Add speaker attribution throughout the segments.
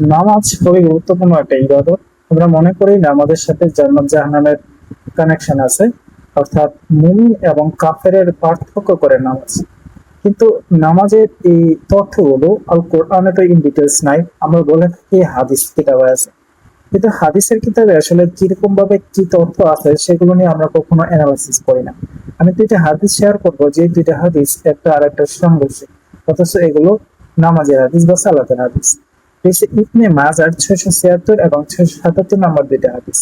Speaker 1: নামাজ খুবই গুরুত্বপূর্ণ একটা ইবাদত। আমরা মনে করি না আমাদের সাথে জান্নাত জাহান্নামের কানেকশন আছে, অর্থাৎ মুমিন এবং কাফেরের পার্থক্য করে নামাজ। কিন্তু নামাজের এই তথ্যগুলো আল কোরআনে তো ইন ডিটেলস নাই, আমরা বলে থাকি হাদিস কিতাবে আছে। কিন্তু হাদিসের কিতাবে আসলে কিরকম ভাবে কি তথ্য আছে সেগুলো নিয়ে আমরা কখনো অ্যানালাইসিস করি না। আমি দুইটা হাদিস শেয়ার করবো, যে দুইটা হাদিস একটা আর একটা সংঘর্ষে, অথচ এগুলো নামাজের হাদিস বা সালাতের হাদিস। ইবনে মাজার 676 এবং 677 নম্বর দুইটা হাদিস।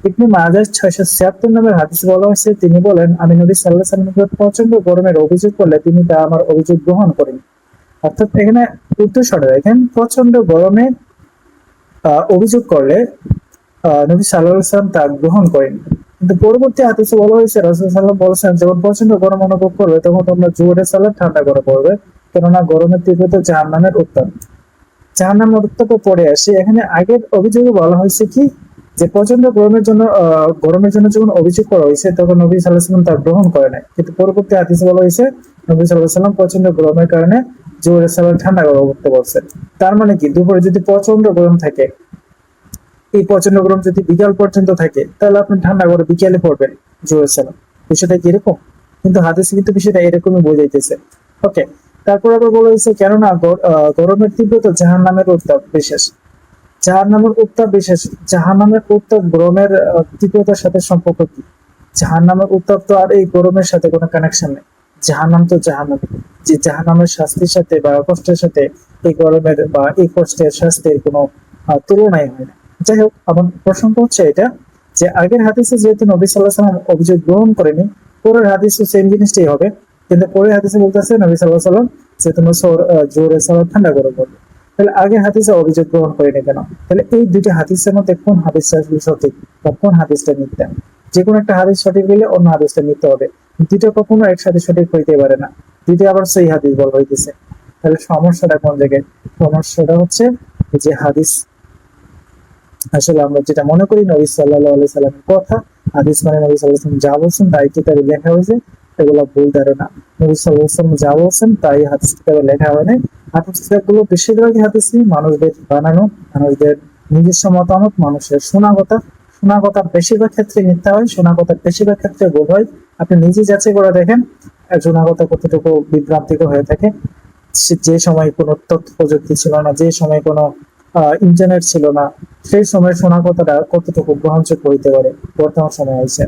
Speaker 1: ইবনে মাজার 676 নম্বর হাদিস বলা হয়েছে, তিনি বলেন, আমি নবী সাল্লাল্লাহু আলাইহি ওয়াসাল্লাম প্রচন্ড গরমের অভিযোগ করলে তিনি তা আমার অভিযোগ গ্রহণ করেন। অর্থাৎ এখানে উদ্দেশ্যটা দেখেন, প্রচন্ড গরমে অভিযোগ করলে নবী সাল্লাল্লাহু আলাইহি ওয়াসাল্লাম তা গ্রহণ করেন। কিন্তু পরবর্তী হাদিসে বলা হয়েছে, রাসূল সাল্লাল্লাহু আলাইহি ওয়াসাল্লাম বলেছেন, যখন প্রচন্ড গরম অনুভব করবে তখন তোমরা জোহরের সালাত ঠান্ডা করে পড়বে, কেননা গরমের তীব্রতা জাহান্নামের উত্তাপ। জাহান্নামের উত্তাপে পড়ে আসে। এখানে আগের অভিযোগে বলা হয়েছে কি, যে প্রচন্ড গরমের জন্য যখন অভিযোগ করা হয়েছে তখন নবী সাল্লাল্লাহু আলাইহি ওয়াসাল্লাম তা গ্রহণ করে নাই। কিন্তু পরবর্তী হাদিসে বলা হয়েছে নবী সাল্লাল্লাহু আলাইহি ওয়াসাল্লাম প্রচন্ড গরমের কারণে জোহরের সালাত ঠান্ডা করে পড়তে বলছেন। তার মানে কি, দুপুরে যদি প্রচন্ড গরম থাকে, এই প্রচন্ড গরম যদি বিকাল পর্যন্ত থাকে, তাহলে আপনি ঠান্ডা করে বিকেলে পড়বেন জোহরের সালাত। বিষয়টা কি এরকম? কিন্তু হাদিসে কিন্তু বিষয়টা এরকমই বোঝাইতেছে। ওকে, তারপর আবার বলা হয়েছে, কেননা গরমের তীব্রতা জাহান্নামের উত্তাপ বিশেষ। জাহান্নামের উত্তাপ বিশেষ। জাহান্নামের উত্তাপ গরমের তীব্রতার সাথে সম্পর্ক কি? জাহান্নামের উত্তাপ তো আর এই গরমের সাথে কোনো কানেকশন নেই। জাহান্নাম তো জাহান্নাম, যে জাহান্নামের শাস্তির সাথে বা কষ্টের সাথে এই গরমের বা এই কষ্টের শাস্তির কোনো তুলনাই হয় না। যাই হোক, আমার প্রসঙ্গ হচ্ছে এটা, যে আগের হাদিসে যেহেতু নবী সাল্লাল্লাহু আলাইহি ওয়াসাল্লাম অভিযোগ গ্রহণ করেনি, পরের হাদিসে সেম জিনিসটাই হবে। কিন্তু পরের হাদিসে বলতেছে নবী সাল্লাল্লাহু আলাইহি ওয়াসাল্লাম যে তোমরা জোরে সালাত ঠান্ডা করে পড়বে। তাহলে আগে হাদিসে অভিযোগ গ্রহণ করেনি কেন? তাহলে এই দুইটা হাদিসের মধ্যে কোন হাদিসটা সঠিক বা কোন হাদিসটা মিথ্যা? যে কোনো একটা হাদিস সঠিক হলে অন্য হাদিসটা মিথ্যা হবে। দুইটা কখনো একসাথে সঠিক হইতে পারে না। দুইটা আবার সেই হাদিস বলা হইতেছে। তাহলে সমস্যাটা কোন জায়গায়? সমস্যাটা হচ্ছে যে হাদিস, আসলে আমরা যেটা মনে করি নবী সাল্লাল্লাহু আলাইহি সাল্লামের কথা, হাদিস মানে নবী সাল্লাল্লাহু আলাইহি ওয়াসাল্লাম যা বলছেন তাই কিতাবে লেখা হয়েছে, এগুলো ভুল ধারণা। নবী সাল্লাল্লাহু আলাইহি ওয়াসাল্লাম যা বলছেন তাই হাদিস কিতাবে লেখা হয় নাই। হাদিস কিতাবগুলো বেশিরভাগই হাদিসই মানুষদের বানানো, মানুষদের নিজস্ব মতামত, মানুষের শোনা কথা বেশিরভাগ ক্ষেত্রে মিথ্যা হয়, শোনা কথা বেশিরভাগ ক্ষেত্রে ভুল হয়। আপনি নিজে যাচাই করে দেখেন শোনা কথা কতটুকু বিভ্রান্তিকর হয়ে থাকে। যে সময় কোনো তথ্য প্রযুক্তি ছিল না, যে সময় কোনো ইন্টারনেট ছিল না, সেই সময় শোনা কথাটা কতটুকু গ্রহণযোগ্য হইতে পারে বর্তমান সময়ে আইসে।